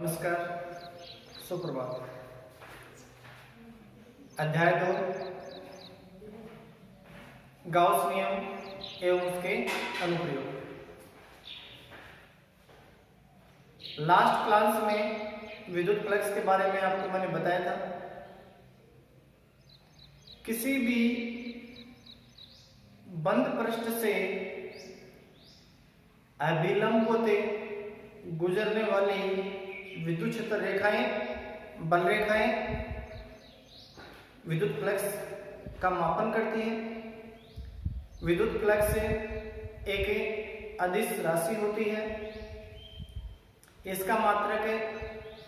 नमस्कार, सुप्रभात। अध्याय 2 गाउस नियम एवं उसके अनुप्रयोग। लास्ट क्लास में विद्युत फ्लक्स के बारे में आपको मैंने बताया था। किसी भी बंद पृष्ठ से अभिलंब होते गुजरने वाली विद्युत क्षेत्र रेखाएं, बल रेखाएं विद्युत फ्लक्स का मापन करती हैं। विद्युत फ्लक्स एक अदिश राशि होती है। इसका मात्रक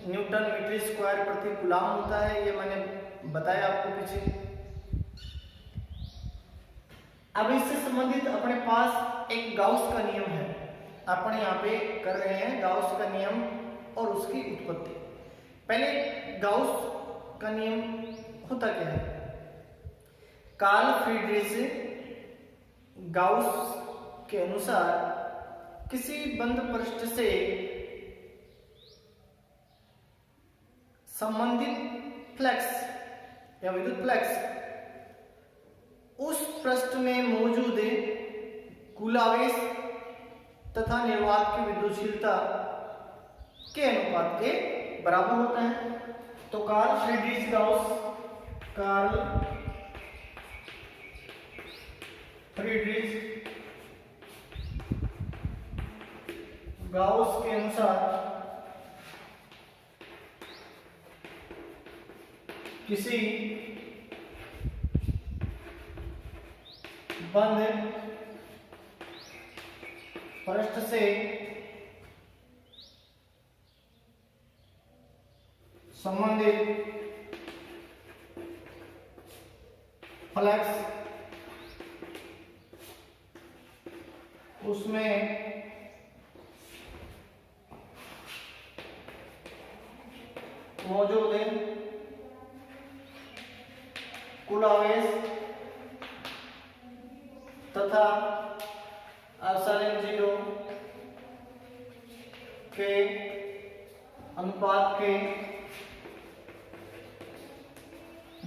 न्यूटन मीटर स्क्वायर प्रति कूलम होता है। ये मैंने बताया आपको पीछे। अब इससे संबंधित अपने पास एक गाउस का नियम है। अपन यहाँ पे कर रहे हैं गाउस का नियम और उसकी उत्पत्ति। पहले गाउस का नियम होता क्या है? कार्ल फ्रीडरिच गाउस के अनुसार किसी बंद पृष्ठ से संबंधित फ्लक्स या विद्युत फ्लक्स उस पृष्ठ में मौजूद कुल आवेश तथा निर्वात की विद्युतशीलता के अनुपात के बराबर होता है। तो कार्ल फ्रीडरिच गाउस के अनुसार किसी बंद पृष्ठ से संबंधित फ्लक्स उसमें मौजूद कुल आवेश तथा एप्सिलॉन 0 के अनुपात के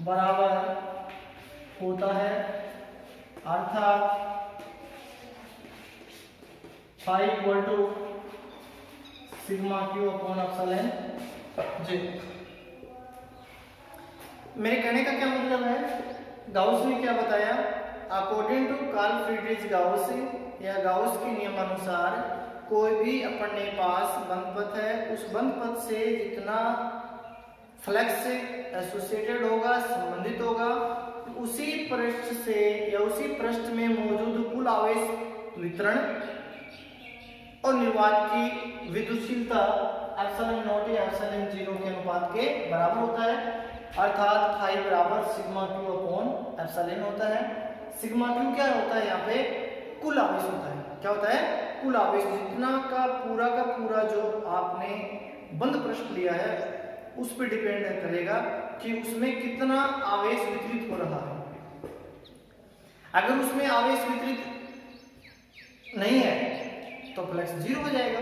बराबर होता है। अर्थात phi equal to sigma q upon epsilon जी। मेरे कहने का क्या मतलब है? गाउस ने क्या बताया? अकॉर्डिंग टू कार्ल फ्रीडरिच गाउस या गाउस के नियमानुसार कोई भी अपने पास बंद पथ है, उस बंद पथ से जितना फ्लक्स एसोसिएटेड होगा, संबंधित होगा, उसी पृष्ठ से या उसी पृष्ठ में मौजूद कुल आवेश वितरण और निर्वात की विद्युतशीलता एप्सिलॉन नॉट या एप्सिलॉन 0 के अनुपात के बराबर होता है। अर्थात फाई बराबर सिग्मा क्यू अपॉन एप्सिलॉन होता है। सिग्मा क्यू क्या होता है? यहाँ पे कुल आवेश होता है। क्या होता है? कुल आवेश। जितना का पूरा जो आपने बंद पृष्ठ लिया है उस पर डिपेंड करेगा कि उसमें कितना आवेश वितरित हो रहा है। अगर उसमें आवेश वितरित नहीं है तो फ्लक्स 0 हो जाएगा।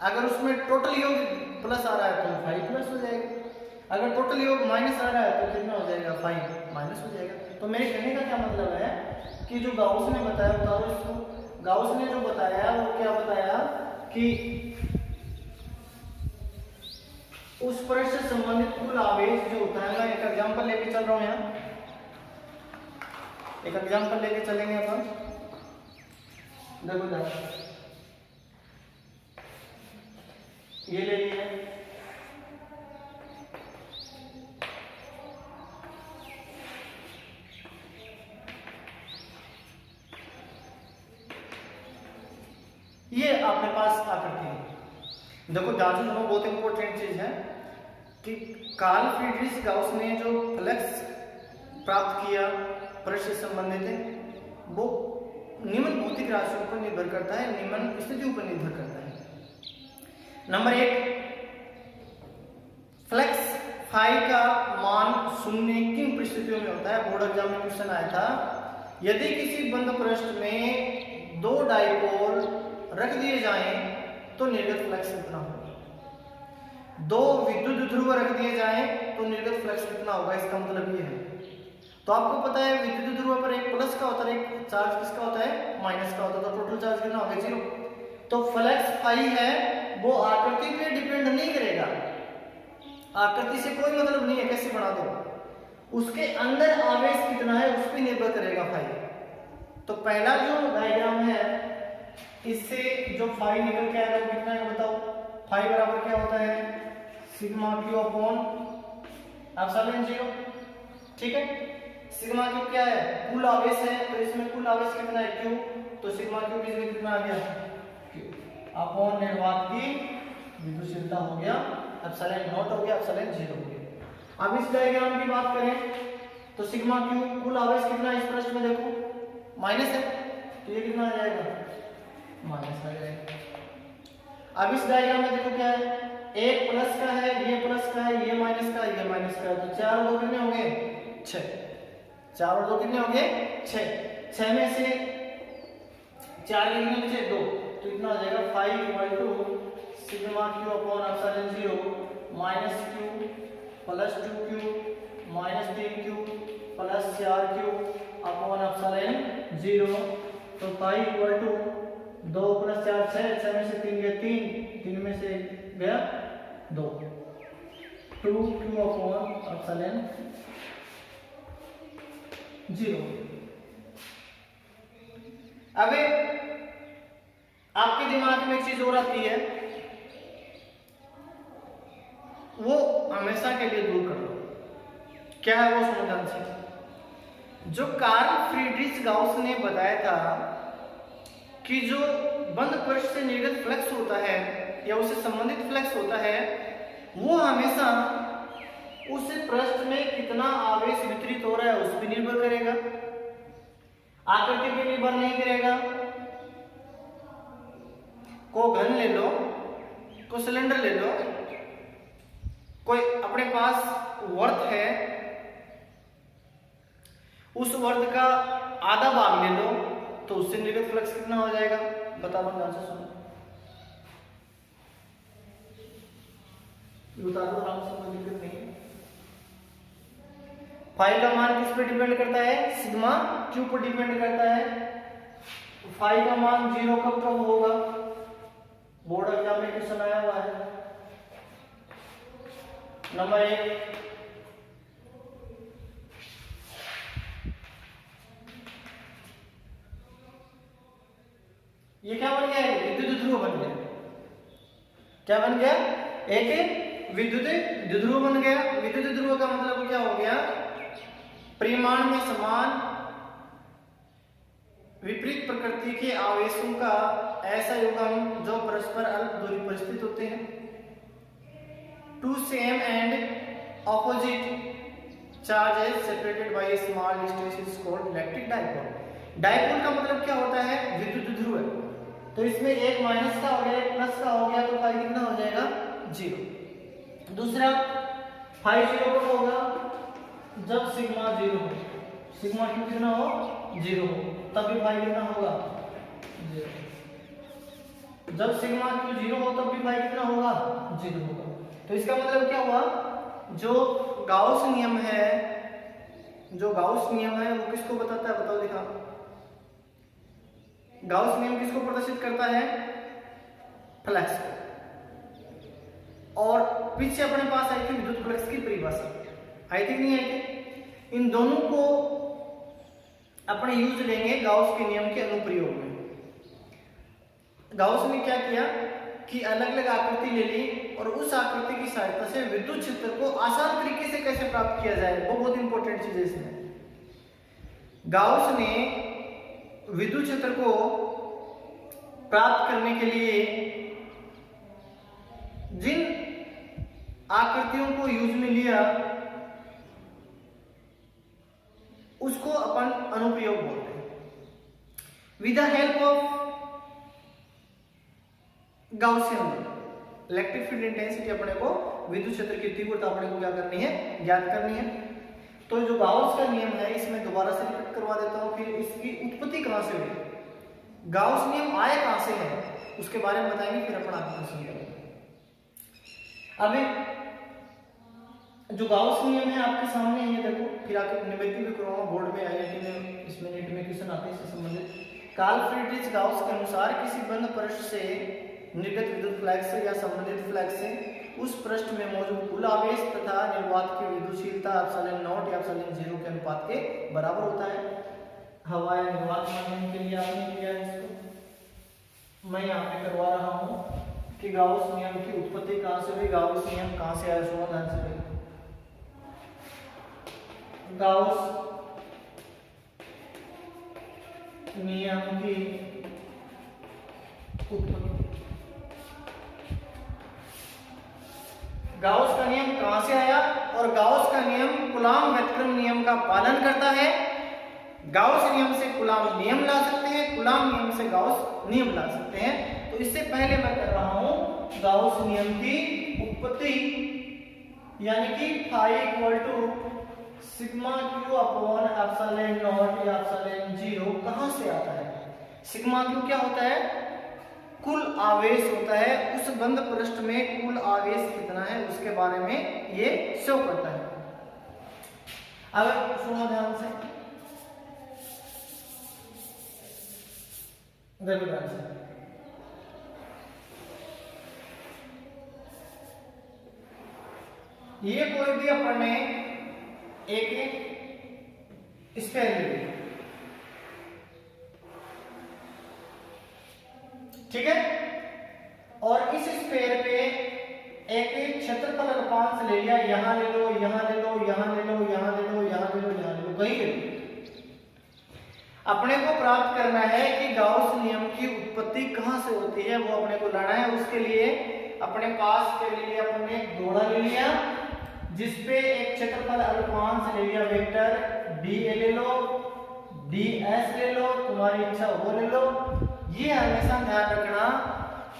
अगर उसमें टोटल योग प्लस आ रहा है तो फाई प्लस हो जाएगा। अगर टोटल योग माइनस आ रहा है तो कितना हो जाएगा? फाई माइनस हो जाएगा। तो मेरे कहने का क्या मतलब है कि जो गाउस ने बताया, गाउस ने जो बताया वो क्या बताया कि उस पृष्ठ से संबंधित कुल आवेश जो होता है, मैं एक एग्जांपल लेके चल रहा हूं। यहाँ एक एग्जांपल लेके चलेंगे अपन। देखो ये ले लिया, ये अपने पास आकृति है। देखो ध्यान से सुनो, बहुत इंपॉर्टेंट चीज है कि कार्ल फ्रीडरिच गाउस ने जो फ्लक्स प्राप्त किया पृष्ठ से संबंधित है वो निम्न भौतिक राशियों पर निर्भर करता है, निम्न स्थितियों पर निर्भर करता है। नंबर 1, फ्लक्स फाई का मान 0 किन परिस्थितियों में होता है? बोर्ड एग्जाम में क्वेश्चन आया था। यदि किसी बंद पृष्ठ में 2 डाइपोल रख दिए जाएं तो निर्गत फ्लक्स कितना होगा? दो विद्युत ध्रुव रख दिए जाए तो निर्गत फ्लक्स कितना होगा, इसका मतलब ये है। तो आपको पता है विद्युत ध्रुव पर एक प्लस का होता है, एक चार्ज किसका होता है, माइनस का होता है, तो टोटल चार्ज कितना होगा, 0। तो फ्लक्स फाई है वो आकृति पे डिपेंड नहीं करेगा, आकृति से कोई मतलब नहीं है कैसे बना दो, उसके अंदर आवेश कितना है उस पर निर्भर करेगा फाई। तो पहला जो डायग्राम है इससे जो फाई निकल के आएगा वो कितना है बताओ, फाई बराबर क्या होता है, सिग्मा क्यू अपॉन एप्सिलॉन 0, ठीक है। सिग्मा क्यू क्या है, कुल आवेश है, तो इसमें कुल आवेश कितना है क्यू, तो सिग्मा क्यू कितना आ गया क्यू अपॉन निर्वात की विद्युतशीलता हो गया एप्सिलॉन नॉट हो गया, एप्सिलॉन 0 हो गया। अब इस डायग्राम की बात करें तो सिग्मा क्यू कुल आवेश कितना है, इस प्रश्न में देखो माइनस है, तो ये कितना आ जाएगा, माइनस आ जाएगा। अब इस डायग्राम में देखो क्या है, एक प्लस का है, ये प्लस का है, ये माइनस का है, ये माइनस का है, तो 4 और 2 कितने होंगे 6, 4 और 2 कितने होंगे 6, 6 में से 4 कितने बचे 2, तो इतना आ जाएगा 5 equal to sigma q upon epsilon 0 minus q plus 2q minus 3q plus 4q upon epsilon 0। तो 5 इक्वल टू 2 प्लस 4 6, 6 में से 3 गया 3, 3 में से गया 2, 2q अपॉन एप्सिलॉन 0। अब आपके दिमाग में एक चीज और आती है, वो हमेशा के लिए दूर कर लो, क्या है वो सुनो ध्यान से। जो कार्ल फ्रीडरिच गाउस ने बताया था कि जो बंद पृष्ठ से निर्गत फ्लक्स होता है या उससे संबंधित फ्लक्स होता है वो हमेशा उस पृष्ठ में कितना आवेश वितरित हो रहा है उस पर निर्भर करेगा, आकृति पे निर्भर नहीं करेगा। को घन ले लो, को सिलेंडर ले लो, कोई अपने पास वर्त है, उस वर्त का आधा भाग ले लो तो उससे निर्गत फ्लक्स कितना हो जाएगा, बताओ ध्यान से सुनो, बता दो आराम से, कोई दिक्कत नहीं है। फाई का मान किस पे डिपेंड करता है, सिग्मा क्यू पर डिपेंड करता है। फाई का मान 0 कब कब होगा, बोर्ड एग्जाम में क्वेश्चन आया हुआ है। नंबर 1, ये क्या बन गया, विद्युत ध्रुव बन गया, क्या बन गया, एक विद्युत ध्रुव बन गया। विद्युत ध्रुव का मतलब क्या हो गया, परिमाण में समान विपरीत प्रकृति के आवेशों का ऐसा युग्म जो परस्पर अल्प दूरी पर स्थित होते हैं। Two same and opposite charges separated by a small distance is called electric dipole. Dipole का मतलब क्या होता है, विद्युत ध्रुव है, तो इसमें एक माइनस का हो गया एक प्लस का हो गया, तो फाई कितना हो जाएगा 0। दूसरा फाई 0 कब होगा, जब सिग्मा 0 हो, सिग्मा क्यू कितना हो 0 हो, तब भी फाई कितना होगा 0। जब सिग्मा क्यू 0 हो तब भी फाई कितना होगा 0 होगा। तो इसका मतलब क्या हुआ, जो गाउस नियम है, जो गाउस नियम है वो किसको बताता है, बताओ दिखा, गाउस नियम किसको प्रदर्शित करता है, फ्लक्स को। और पीछे अपने पास आई थी विद्युत फ्लक्स की परिभाषा, आई थी नहीं आई थी, इन दोनों को अपने यूज लेंगे गाउस के नियम के अनुप्रयोग में। गाउस ने क्या किया कि अलग अलग आकृति ले ली और उस आकृति की सहायता से विद्युत क्षेत्र को आसान तरीके से कैसे प्राप्त किया जाए, वो बहुत इंपॉर्टेंट चीज है इसमें। गाउस ने विद्युत क्षेत्र को प्राप्त करने के लिए जिन आकृतियों को यूज में लिया उसको अपन अनुप्रयोग बोलते हैं। With the help of Gaussian electric field intensity अपने को विद्युत क्षेत्र की तीव्रता अपने को क्या करनी है, ज्ञात करनी है। तो जो गाउस का नियम है इसमें दोबारा से रिपीट करवा देता हूं, फिर इसकी उत्पत्ति कहां से हुई, गाउस नियम आया कहां से है उसके बारे में बताएंगे, फिर अपन आगे सुनिएगा। अभी जो गाउस नियम है आपके सामने ये देखो, फिर आके निवेदन भी कराऊंगा बोर्ड में, आईआईटी में, इसमें नेट में क्वेश्चन आते हैं इससे संबंधित। कार्ल फ्रीडरिच गाउस के अनुसार किसी बंद पृष्ठ से निर्गत विद्युत फ्लक्स या संबंधित फ्लक्स से उस पृष्ठ में मौजूद कुल आवेश तथा निर्वात की विद्युतशीलता एप्सिलॉन नॉट या एप्सिलॉन 0 के अनुपात के बराबर होता है। हवा या निर्वात माध्यम के लिए आपने किया है इसको, मैं यहाँ पे करवा रहा हूँ कि गाउस नियम की उत्पत्ति कहाँ से हुई, गाउस नियम कहाँ से आया, सुनो ध्यान से भाई। गाउस नियम की उत्पत्ति, गाउस का नियम कहां से आया, और गाउस का नियम कूलॉम व्युत्क्रम नियम का पालन करता है। गाउस नियम से कूलॉम नियम ला सकते हैं, कूलॉम नियम से गाउस नियम ला सकते हैं। तो इससे पहले मैं कर रहा हूं गाउस नियम की उत्पत्ति, यानी कि phi equal to sigma q upon epsilon nought या एप्सिलॉन 0 कहां से आता है। सिग्मा क्यू क्या होता है, कुल आवेश होता है, उस बंद पृष्ठ में कुल आवेश कितना है उसके बारे में ये शो करता है। अब सुनो ध्यान से, देखो ध्यान से, ये कोई भी अपन ने एक स्फीयर ले लिया, ठीक है, और इस स्फीयर पे एक क्षेत्रफल अल्पांश ले लिया, यहां ले लो, यहां ले लो, यहां ले लो, यहां ले लो, यहां ले लो, यहां ले लो, कहीं ले लो। अपने को प्राप्त करना है कि गाउस नियम की उत्पत्ति कहां से होती है, वो अपने को लाना है। उसके लिए अपने पास के लिए अपने एक गोला ले लिया, जिसपे एक क्षेत्रफल अल्पांश ले लिया, वेक्टर डी ए ले लो, डी एस ले लो, तुम्हारी इच्छा वो ले लो। ये हमेशा ध्यान रखना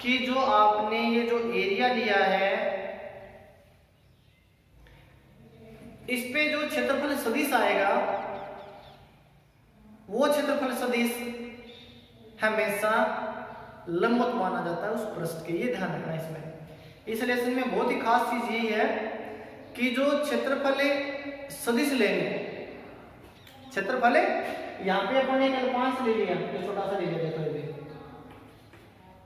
कि जो आपने ये जो एरिया लिया है, इस पे जो क्षेत्रफल सदिश आएगा, वो क्षेत्रफल सदिश हमेशा लंबवत माना जाता है उस पृष्ठ के। ये ध्यान रखना इसमें। इस लेसन में बहुत ही खास चीज यही है कि जो क्षेत्रफल सदिश लेंगे, क्षेत्रफल यहाँ पे अपन एक अल्पांश ले लिया, ये छोटा सा ले लिया, देखो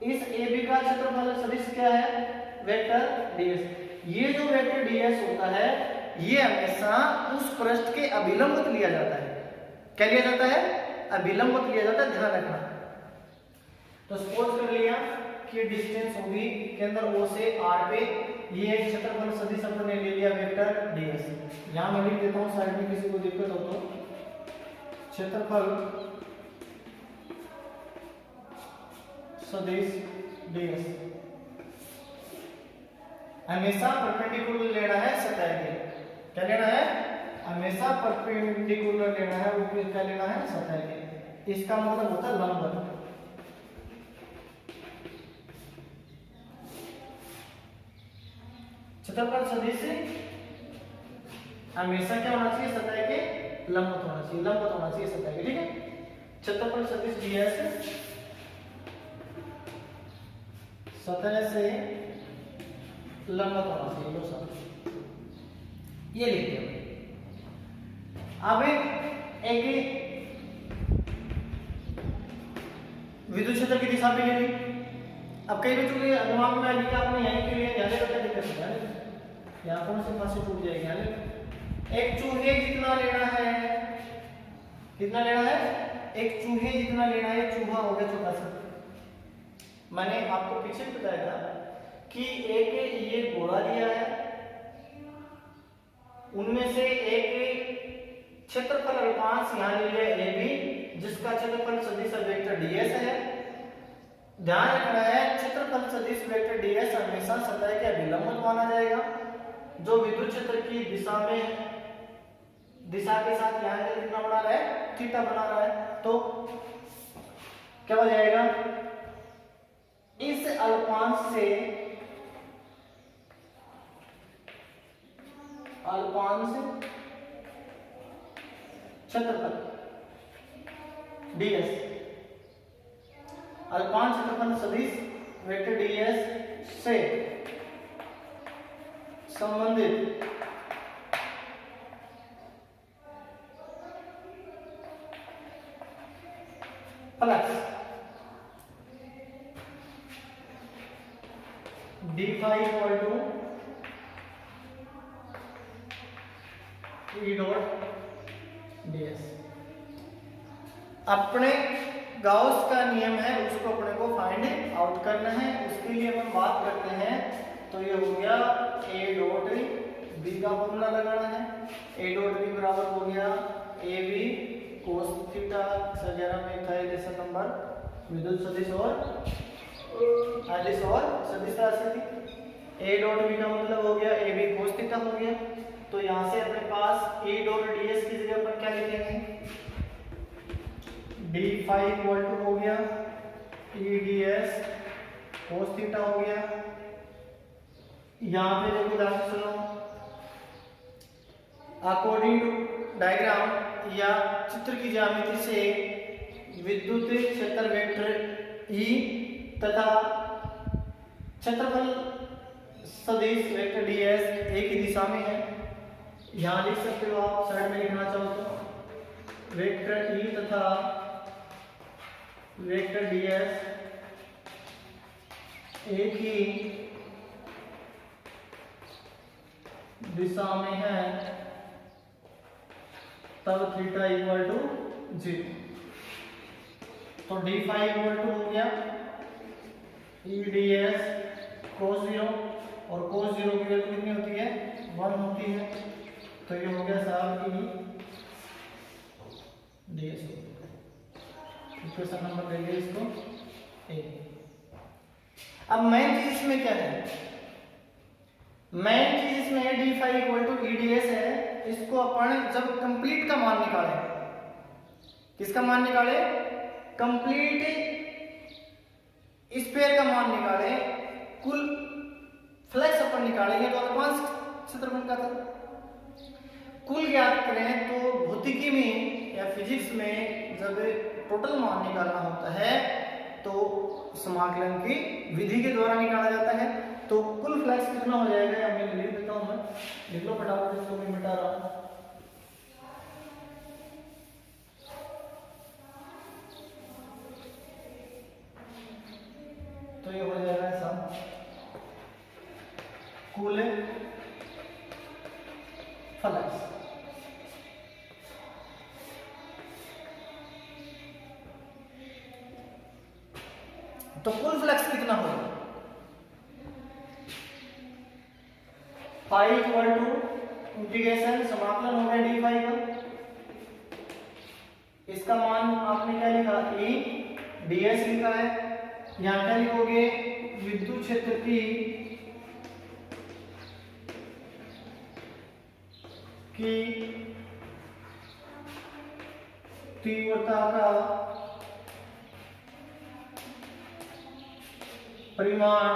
इस ए बी का क्षेत्रफल सदिश क्या है, वेक्टर डीएस। ये जो वेक्टर डीएस होता है, ये हमेशा उस पृष्ठ के अभिलंबित लिया जाता है। क्या लिया जाता है, अभिलंबित लिया जाता है, ध्यान रखना। तो सपोज कर लिया कि डिस्टेंस होगी केंद्र ओ से आर पे, ये एक क्षेत्रफल सदिश अपन ने ले लिया वेक्टर डीएस। यहां मैं लिख देता हूं, साइड में किसी को दिक्कत हो तो, क्षेत्रफल सदिश डीएस हमेशा परपेंडिकुलर लेना है सतह के। क्या लेना है, हमेशा परपेंडिकुलर लेना है, वो क्या लेना है, सतह के। इसका मतलब होता है लंबवत। क्षेत्रफल सदिश हमेशा क्या होना चाहिए, सतह के लंबवत होना चाहिए, लंबवत होना चाहिए सतह के, ठीक है। क्षेत्रफल सदिश डीएस सतह से लंबवत होना चाहिए, लो सब ये लिख दिया। अब एक विद्युत क्षेत्र की दिशा भी ले ली। अब कई बच्चों के दिमाग में लिखा अपने यहीं के लिए, ध्यान रखना दिक्कत होता है, यहाँ कौन सी पास से टूट जाएगी, यहाँ एक चूहे जितना लेना है, कितना लेना है, एक चूहे जितना लेना है, चूहा हो गया छोटा सा। मैंने आपको पीछे बताया था कि एक ये गोला दिया है, उनमें से एक क्षेत्रफल अल्पांश यहाँ ले लिया ए बी, जिसका क्षेत्रफल सदिश वेक्टर डीएस है। ध्यान रखना है, क्षेत्रफल सदिश वेक्टर डीएस हमेशा सतह के अभिलंबित माना जाएगा। जो विद्युत क्षेत्र की दिशा में, दिशा के साथ यहाँ एंगल कितना बना रहा है, थीटा बना रहा है, तो क्या हो जाएगा, इस अल्पांश से अल्पांश क्षेत्रफल डीएस, अल्पांश क्षेत्रफल सदिश वेक्टर डीएस से संबंधित flux d phi equal to E dot ds। अपने गाउस का नियम है, उसको अपने को फाइंड आउट करना है। उसके लिए हम बात करते हैं, तो ये हो गया a डॉट b का फॉर्मूला लगाना है। a डॉट b बराबर हो गया a b cos थीटा वगैरह में था रिलेशन नंबर विद्युत सदिश और अदिश और सदिश राशि थी। a डॉट b का मतलब हो गया a b cos थीटा हो गया। तो यहाँ से अपने पास a डॉट ds की जगह पर क्या लिखेंगे, d phi इक्वल टू हो गया e ds cos थीटा हो गया। यहाँ पे देखो ध्यान से सुनो, अकॉर्डिंग टू डायग्राम या चित्र की ज्यामिति से विद्युत क्षेत्र वेक्टर E तथा क्षेत्रफल सदिश वेक्टर ds एक ही दिशा में है। यहाँ लिख सकते हो आप, साइड में लिखना चाहो तो वेक्टर E तथा वेक्टर ds एक ही दिशा में है, तब थीटा इक्वल टू 0। तो d फाई इक्वल टू हो गया e ds cos 0, और cos 0 की वैल्यू कितनी होती है, 1 होती है। तो ये हो गया साहब e ds। इक्वेशन नंबर ले लिया इसको a। अब मेन चीज इसमें क्या है, मेन चीज इसमें d phi equal to e ds है। इसको अपन जब कंप्लीट का मान निकाले, किसका मान निकाले, कंप्लीट स्फीयर का मान निकाले, कुल फ्लक्स अपन निकालेंगे तो अल्पांश क्षेत्रफल का था। कुल ज्ञात करें तो भौतिकी में या फिजिक्स में जब टोटल मान निकालना होता है तो समाकलन की विधि के द्वारा निकाला जाता है। तो कुल फ्लक्स कितना हो जाएगा, या मैं लिख देता हूं, मैं लिख लो फटाफट, इसको मैं मिटा रहा हूं। तो ये हो जाएगा ऐसा, कुल फ्लक्स तो कुल फ्लक्स कितना होगा, फाई इक्वल टू इंटीग्रेशन समाकलन हो गया डी फाई का। इसका मान आपने क्या लिखा, ई ds लिखा है। यहां क्या लिखोगे, विद्युत क्षेत्र की तीव्रता का परिमाण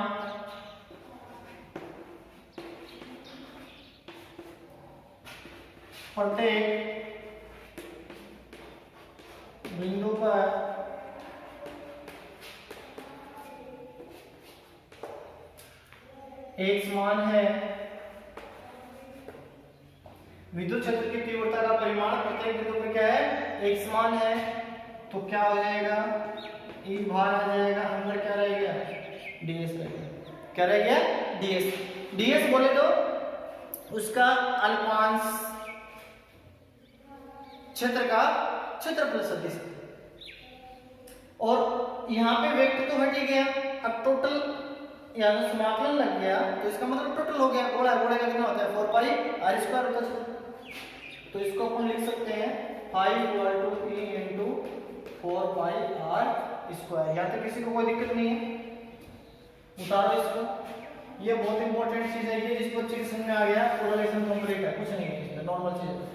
प्रत्येक बिंदु पर एक समान है। विद्युत क्षेत्र की तीव्रता का परिमाण प्रत्येक बिंदु पर क्या है, एक समान है। तो क्या हो जाएगा, ई बाहर आ जाएगा, अंदर क्या रहेगा, ds रहेगा। क्या रह गया, ds बोले तो उसका अल्पांश क्षेत्र का क्षेत्रफल सदिश। और यहाँ पे वेक्टर तो हट ही गया, अब टोटल या समाकलन लग गया, तो इसका मतलब टोटल हो गया। गोला गोले का कितना होता है, 4 पाई r स्क्वायर होता है। तो इसको अपन लिख सकते हैं phi equal to e into 4 pi r square. यहाँ तक किसी को कोई दिक्कत नहीं है, उतारो इसको। ये बहुत इंपॉर्टेंट चीज है, ये जिसको अच्छे से समझ में आ गया पूरा लेसन कंप्लीट है, कुछ नहीं है इसमें, नॉर्मल चीज है।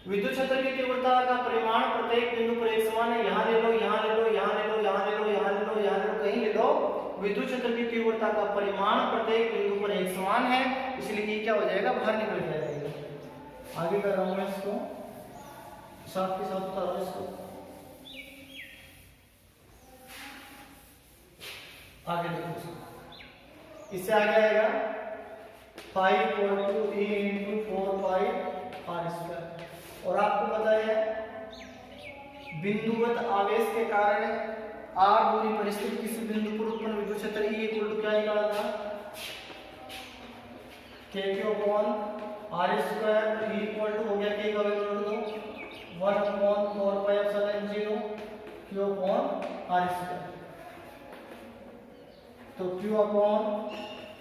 विद्युत क्षेत्र की तीव्रता का परिमाण प्रत्येक बिंदु पर एक समान है। यहाँ ले लो, यहाँ ले लो, यहाँ ले लो, यहाँ ले लो, यहाँ ले लो, यहाँ ले लो, कहीं ले लो, विद्युत क्षेत्र की तीव्रता का परिमाण प्रत्येक बिंदु पर एक समान है। इसलिए ये क्या हो जाएगा, बाहर निकल जाएगा। आगे कर रहा हूं मैं इसको, साथ के साथ उतारो इसको, आगे देखो इससे आगे आएगा 5 equal to E into 4 pi r square. और आपको पता है बिंदुवत आवेश के कारण r दूरी पर स्थित किसी बिंदु पर उत्पन्न विद्युत क्षेत्र E इक्वल टू क्या निकाला था, k q upon r square. E equal to हो गया k का वैल्यू रख दो 1 upon 4 pi epsilon 0 q upon r square. तो q upon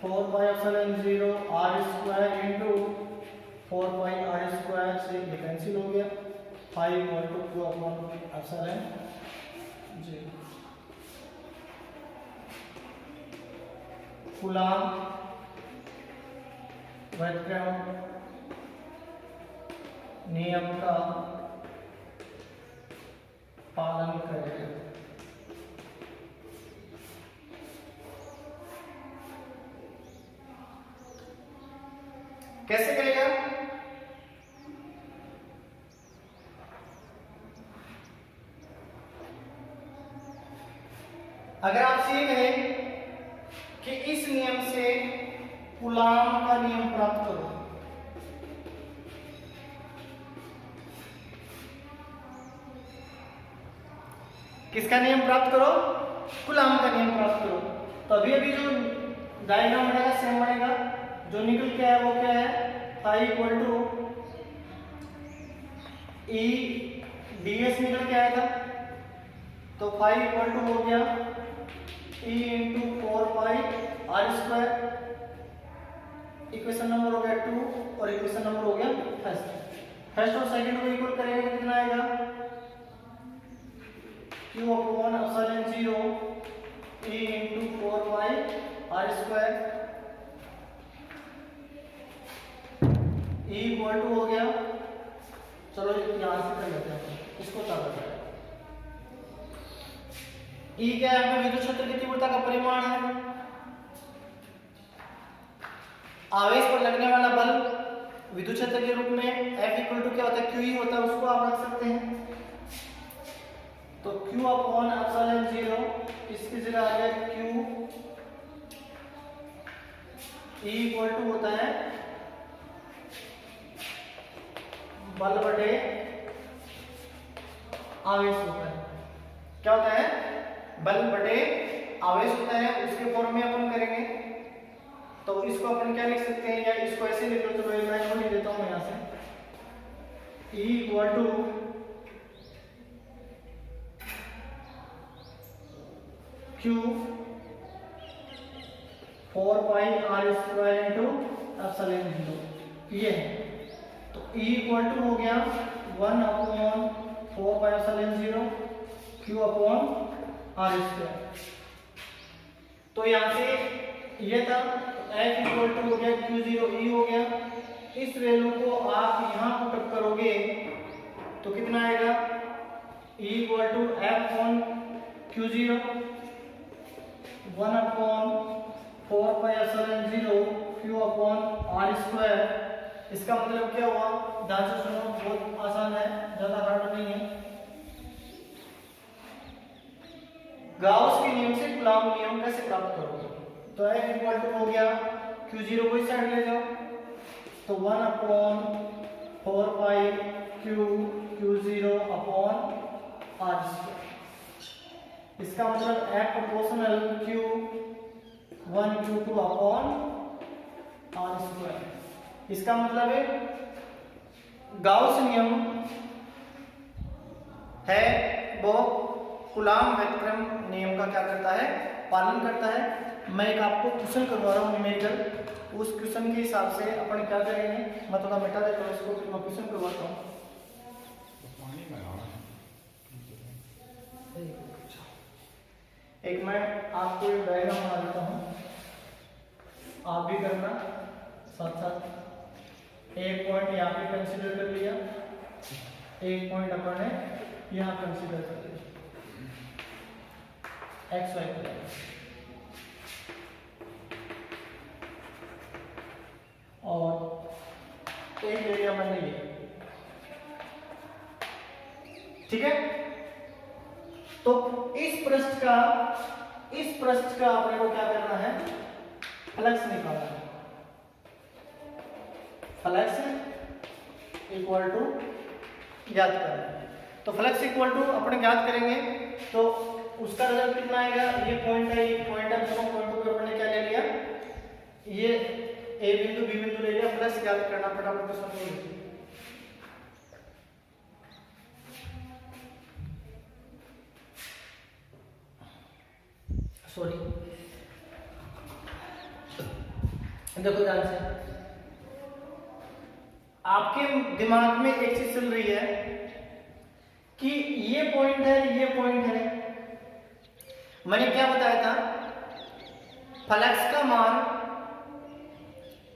4 pi epsilon 0 r square into 4 pi r square से ये कैंसिल हो गया। 5 equal to q upon epsilon 0। Coulomb व्युत्क्रम नियम का पालन करेगा। कैसे करेगा? अगर आपसे ये कहे कि इस नियम से कूलॉम का नियम प्राप्त करो, किसका नियम प्राप्त करो? कूलॉम का नियम प्राप्त करो। तो अभी अभी जो डायग्राम बनेगा सेम बनेगा। जो निकल के है वो क्या है, 5 इक्वल टू E ds निकल के आया था। तो 5 इक्वल टू हो गया E into 4 pi r square. Equation number हो गया 2 और इक्वेशन नंबर हो गया फर्स्ट और सेकंड को इक्वल करेंगे तो कितना आएगा, q upon epsilon 0 E into 4 pi r square. E equal to हो गया, चलो यहां से कर लेते हैं इसको, चालू करें। E क्या है, विद्युत क्षेत्र की तीव्रता का परिमाण है। आवेश पर लगने वाला बल विद्युत क्षेत्र के रूप में F इक्वल टू क्या होता है, QE होता है, उसको आप रख सकते हैं। तो Q अपॉन एप्सिलॉन 0 इसकी जगह आ गया Q। E इक्वल टू होता है बल बटे आवेश होता है। क्या होता है, बल बटे आवेश होता है। उसके फॉर्म में अपन करेंगे तो इसको अपन क्या लिख सकते हैं, या इसको ऐसे लिख लो। तो मैं नोट लिख देता हूं यहां से। E equal to Q 4 pi r square into epsilon 0 ये है। तो E इक्वल टू हो गया 1 upon 4 pi epsilon 0 Q upon r square. तो यहां से ये था F इक्वल टू हो गया Q0 E हो गया। इस वैल्यू को आप यहां पुट अप करोगे तो कितना आएगा, E equal to F on Q0 1 upon 4 pi epsilon 0 Q upon r square. इसका मतलब क्या हुआ, ध्यान से सुनो, बहुत आसान है, ज्यादा हार्ड नहीं है। गाउस के नियम से कूलॉम नियम कैसे प्राप्त करोगे, तो F इक्वल टू हो गया Q0 को इस साइड ले जाओ तो 1 upon 4 pi Q0 upon r square. इसका मतलब F proportional Q1 Q2 upon r square. इसका मतलब है गाउस नियम है वो कूलॉम व्युत्क्रम नियम का क्या करता है, पालन करता है। मैं एक आपको क्वेश्चन करवा रहा हूँ न्यूमेरिकल, उस क्वेश्चन के हिसाब से अपन क्या करेंगे, मैं थोड़ा मिटा देता हूँ इसको, मैं क्वेश्चन करवाता हूँ। एक मैं आपको एक डायग्राम बना देता हूँ, आप भी करना साथ साथ। एक पॉइंट यहाँ पे कंसीडर कर लिया, एक पॉइंट अपन ने यहाँ कंसीडर कर लिया, एक्स वाई प्लेन। और एक एरिया मैंने लिया, ठीक है। तो इस पृष्ठ का अपने को क्या करना है, फ्लक्स निकालना है। फ्लक्स इक्वल टू ज्ञात करें। तो फ्लक्स इक्वल टू अपने ज्ञात करेंगे तो उसका रिजल्ट कितना आएगा, ये पॉइंट है, ये पॉइंट है, दोनों पॉइंटों पे अपने क्या ले लिया, ये ए बिंदु बी बिंदु ले लिया, फ्लक्स ज्ञात करना फटाफट तो समझिए। सॉरी, देखो ध्यान से, आपके दिमाग में एक चीज चल रही है कि ये पॉइंट है, ये पॉइंट है। मैंने क्या बताया था, फ्लक्स का मान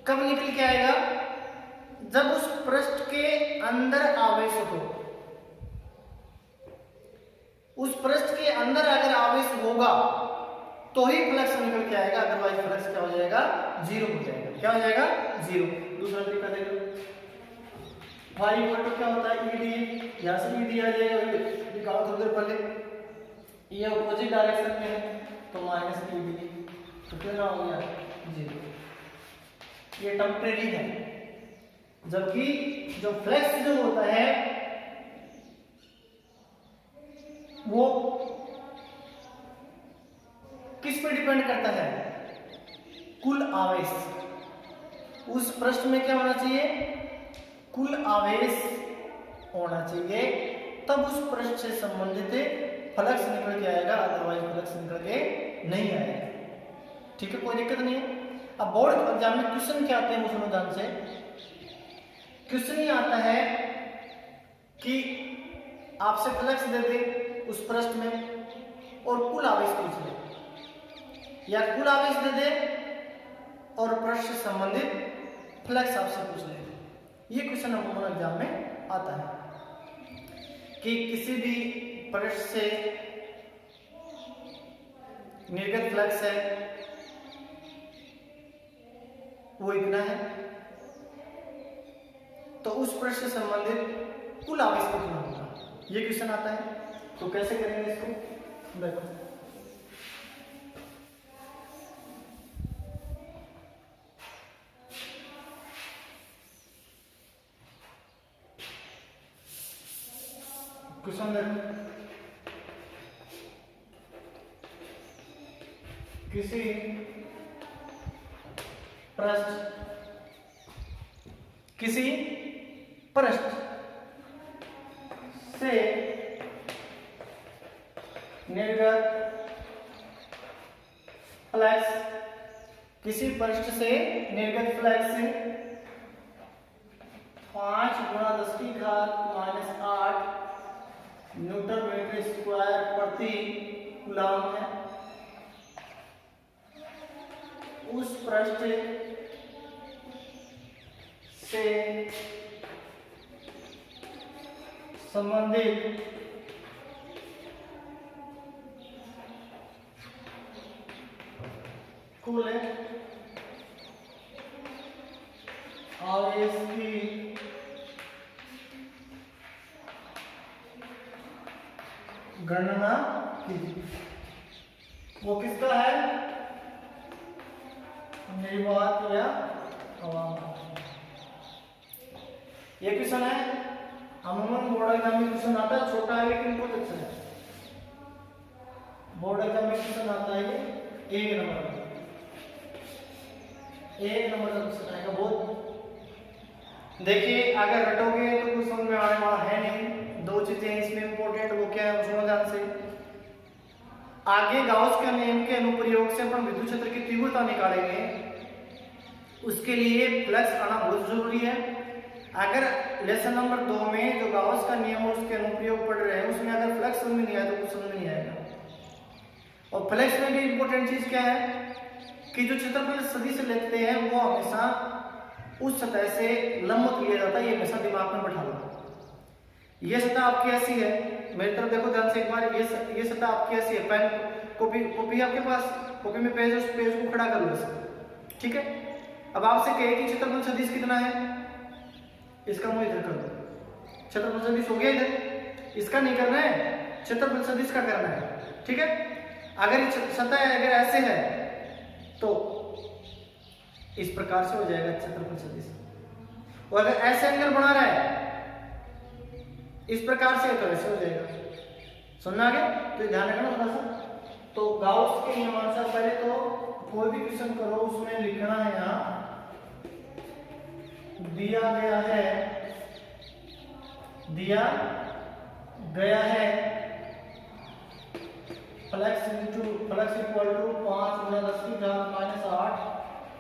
कब निकल के आएगा, जब उस पृष्ठ के अंदर आवेश हो। उस पृष्ठ के अंदर अगर आवेश होगा तो ही फ्लक्स निकल के आएगा, अदरवाइज फ्लक्स क्या हो जाएगा, जीरो हो जाएगा। क्या हो जाएगा, जीरो। दूसरा तरीका देखो, y इक्वल टू क्या होता है, ई डी, यहां से ई डी आ जाएगा, निकालो थोड़ी देर पहले, ये अपोजिट डायरेक्शन में है तो माइनस ई डी, तो कितना हो गया, जीरो। ये टेम्परेरी है, जबकि जो फ्लक्स जो होता है वो किस पे डिपेंड करता है, कुल आवेश। उस पृष्ठ में क्या होना चाहिए, कुल आवेश होना चाहिए, तब उस पृष्ठ से संबंधित फ्लक्स निकल के आएगा, अदरवाइज फ्लक्स निकल के नहीं आएगा। ठीक है, कोई दिक्कत नहीं है। अब बोर्ड एग्जाम में क्वेश्चन क्या आते हैं, मुझे ध्यान से, क्वेश्चन ये आता है कि आपसे फ्लक्स दे दे उस पृष्ठ में और कुल आवेश पूछ ले, या कुल आवेश दे दे और पृष्ठ से संबंधित फ्लक्स आपसे पूछ ले। ये क्वेश्चन अमूमन एग्जाम में आता है कि किसी भी पृष्ठ से निर्गत फ्लक्स है वो इतना है, तो उस पृष्ठ से संबंधित कुल आवेश कितना होगा, ये क्वेश्चन आता है। तो कैसे करेंगे इसको, देखो क्वेश्चन देखो, किसी पृष्ठ से निर्गत फ्लक्स, किसी पृष्ठ से निर्गत फ्लक्स 5 × 10⁻⁸ न्यूटन मीटर स्क्वायर प्रति कूलम है। उस पृष्ठ से संबंधित कुल आवेश की गणना कीजिए। वो किसका है, निर्वात या हवामान। ये क्वेश्चन है, अमूमन बोर्ड एग्जाम में क्वेश्चन आता है, छोटा है लेकिन बहुत अच्छा है। बोर्ड एग्जाम में क्वेश्चन आता है, ये 1 नंबर का क्वेश्चन आएगा बहुत। देखिए अगर रटोगे तो कुछ समझ में आने वाला है नहीं। 2 चीजें इसमें इंपॉर्टेंट, वो क्या है सुनो ध्यान से। आगे गाउस के नियम के अनुप्रयोग से अपन विद्युत क्षेत्र की तीव्रता निकालेंगे, उसके लिए फ्लक्स आना बहुत जरूरी है। अगर लेसन नंबर 2 में जो गाउस का नियम और उसके अनुप्रयोग पढ़ रहे हैं उसमें अगर फ्लक्स समझ में नहीं आया तो कुछ समझ नहीं आएगा। और फ्लक्स में भी इंपॉर्टेंट चीज क्या है कि जो क्षेत्रफल सदिश लेते हैं वो हमेशा उस सतह से लंबवत लिया जाता है, ये हमेशा दिमाग में बैठा लो। ये सतह आपकी ऐसी है, मेरी तरफ देखो ध्यान से एक बार, ये सतह आपकी ऐसी है। पेन कॉपी आपके पास, कॉपी में पेज, उस पेज को खड़ा कर लो ऐसे, ठीक है। अब आपसे कहे कि क्षेत्रफल सदिश कितना है, इसका मुंह इधर कर दो, क्षेत्रफल सदिश हो गया इधर, इसका नहीं करना है, क्षेत्रफल सदिश का करना है, ठीक है। अगर सतह अगर ऐसे है तो इस प्रकार से हो जाएगा क्षेत्रफल सदिश। वो अगर ऐसे एंगल बना रहा है इस प्रकार से तो ऐसे हो जाएगा। सुनना आगे तो ध्यान रखना थोड़ा सा। तो गाउस के नियमानुसार पहले तो कोई भी क्वेश्चन करो उसमें लिखना है यहाँ दिया गया है flux equal to 5 × 10⁻⁸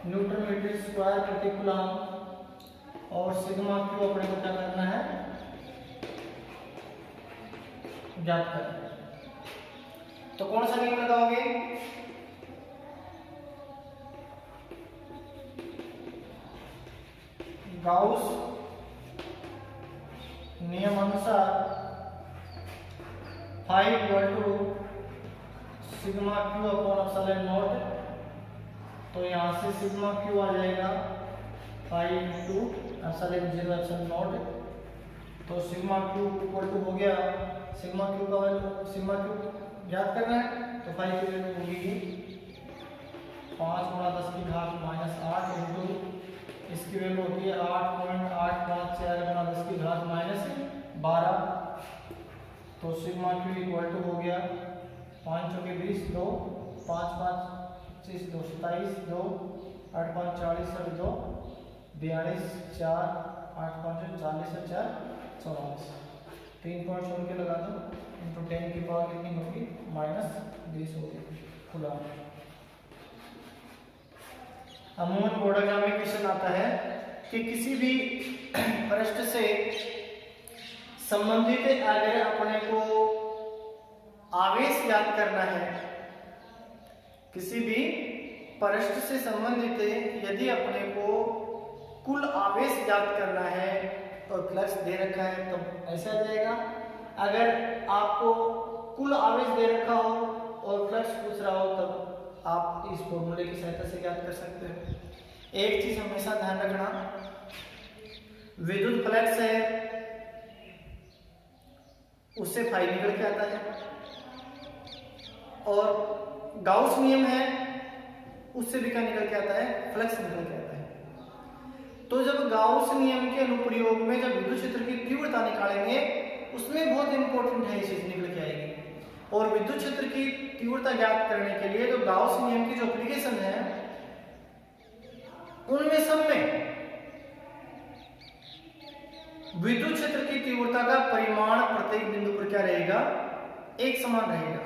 newton metre square प्रति कूलम और सिग्मा क्यू अपने को क्या करना है ज्ञात करना है। तो कौन सा नियम लगाओगे? गाउस नियम अनुसार phi equal to sigma q upon epsilon nought. तो यहाँ से सिग्मा क्यू आ जाएगा phi into epsilon 0 epsilon nought. तो सिग्मा क्यू इक्वल टू हो गया सिग्मा क्यू का वैल्यू सिग्मा क्यू ज्ञात करना है तो फाई की वैल्यू होगी 5 × 10⁻⁸ इंटू इसकी वैल्यू होती है 8.854 × 10⁻12। तो सिग्मा क्यू इक्वल टू हो गया 5 × 20 2 5 5 25 2 27 2 8 5 40 और 2 42 4 8 5 40 और 4 44 3 पॉइंट छोड़ के लगा दो इंटू 10 की पावर कितनी होगी -20 होगी कूलम। अमूमन बोर्ड एग्जाम में क्वेश्चन आता है कि किसी भी पृष्ठ से संबंधित अगर अपने को आवेश ज्ञात करना है, किसी भी पृष्ठ से संबंधित यदि अपने को कुल आवेश ज्ञात करना है और फ्लक्स दे रखा है तो ऐसा आ जाएगा। अगर आपको कुल आवेश दे रखा हो और फ्लक्स पूछ रहा हो तब आप इस फॉर्मूले की सहायता से ज्ञात कर सकते हो। एक चीज हमेशा ध्यान रखना, विद्युत फ्लक्स है उससे फाई निकल के आता है और गाउस नियम है उससे भी क्या निकल के आता है फ्लक्स निकल के आता है। तो जब गाउस नियम के अनुप्रयोग में जब विद्युत क्षेत्र की तीव्रता निकालेंगे उसमें बहुत इंपॉर्टेंट है ये चीज निकल के आएगी। और विद्युत क्षेत्र की तीव्रता ज्ञात करने के लिए जो गाउस नियम की जो एप्लीकेशन है उनमें सब में विद्युत क्षेत्र की तीव्रता का परिमाण प्रत्येक बिंदु पर क्या रहेगा एक समान रहेगा।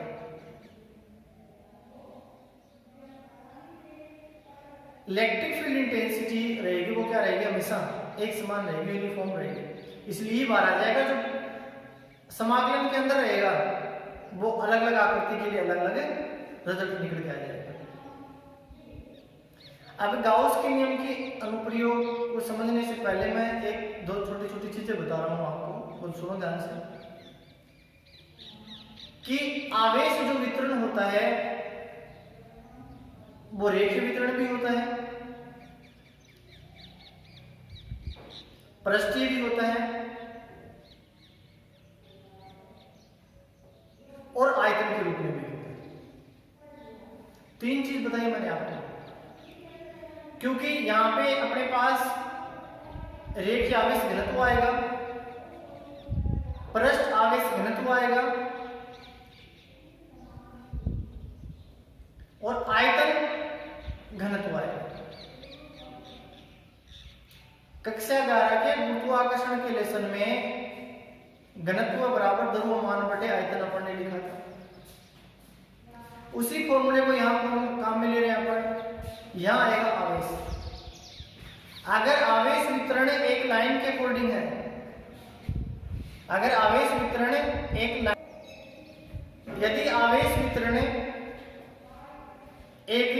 इलेक्ट्रिक फील्ड इंटेंसिटी रहेगी वो क्या रहेगी हमेशा एक समान रहेगी यूनिफॉर्म रहेगी। इसलिए बाहर आ जाएगा जो समाकलन के अंदर रहेगा वो अलग अलग आकृति के लिए अलग अलग रिजल्ट निकल के आ जाएगा। अब गाउस के नियम के अनुप्रयोग को समझने से पहले मैं एक दो छोटी छोटी चीजें बता रहा हूं आपको, वो सुनो ध्यान से कि आवेश जो वितरण होता है वो रेखीय वितरण भी होता है, पृष्ठीय भी होता है और आयतन के रूप में भी होता है। तीन चीज बताई मैंने आपको, क्योंकि यहां पे अपने पास रेखीय आवेश घनत्व आएगा, पृष्ठ आवेश घनत्व आएगा और आयतन घनत्व आएगा। कक्षा 11 के गुरुत्वाकर्षण के लेसन में घनत्व बराबर द्रव्यमान बटे आयतन अपन ने लिखा था, उसी फॉर्मूले को यहां काम में ले रहे हैं अपन। यहां आएगा आवेश। अगर आवेश वितरण एक लाइन के अकॉर्डिंग है, अगर आवेश वितरण एक लाइन, यदि आवेश वितरण एक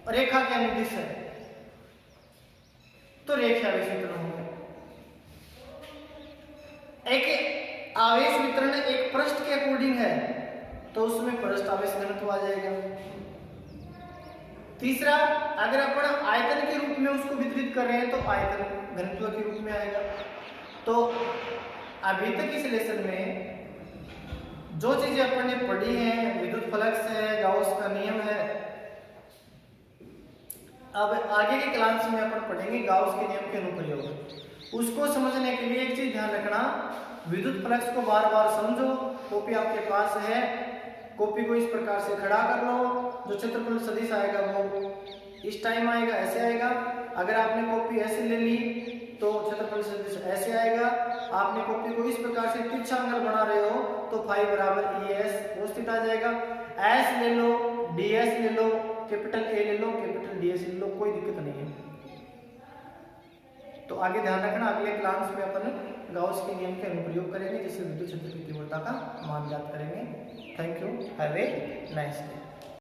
रेखा के अनुदिश है तो रेखीय आवेश वितरण होगा। एक आवेश वितरण एक पृष्ठ के अकॉर्डिंग है तो उसमें पृष्ठ आवेश घनत्व आ जाएगा। तीसरा, अगर अपन आयतन के रूप में उसको वितरित कर रहे हैं तो आयतन घनत्व के रूप में आएगा। तो अभी तक इस लेसन में जो चीजें अपन ने पढ़ी हैं, विद्युत फ्लक्स है, गाउस का नियम है, अब आगे के क्लास में अपन पढ़ेंगे गाउस के नियम के अनुप्रयोग। उसको समझने के लिए एक चीज ध्यान रखना, विद्युत फ्लक्स को बार बार समझो। कॉपी आपके पास है, कॉपी को इस प्रकार से खड़ा कर लो। जो क्षेत्रफल सदिश आएगा वो इस टाइम आएगा, ऐसे आएगा। अगर आपने कॉपी ऐसे ले ली तो क्षेत्रफल सदिश ऐसे आएगा। आपने कॉपी को इस प्रकार से तिरछा एंगल बना रहे हो तो फाई बराबर ES cos थीटा आ जाएगा। S ले लो, DS ले लो, कैपिटल A ले लो, कैपिटल DS ले लो, कोई दिक्कत नहीं है। तो आगे ध्यान रखना, अगले क्लास में अपन गाउस के नियम के अनुप्रयोग करेंगे, जिससे विद्युत क्षेत्र की तीव्रता का मान ज्ञात करेंगे। Thank you, have a nice day.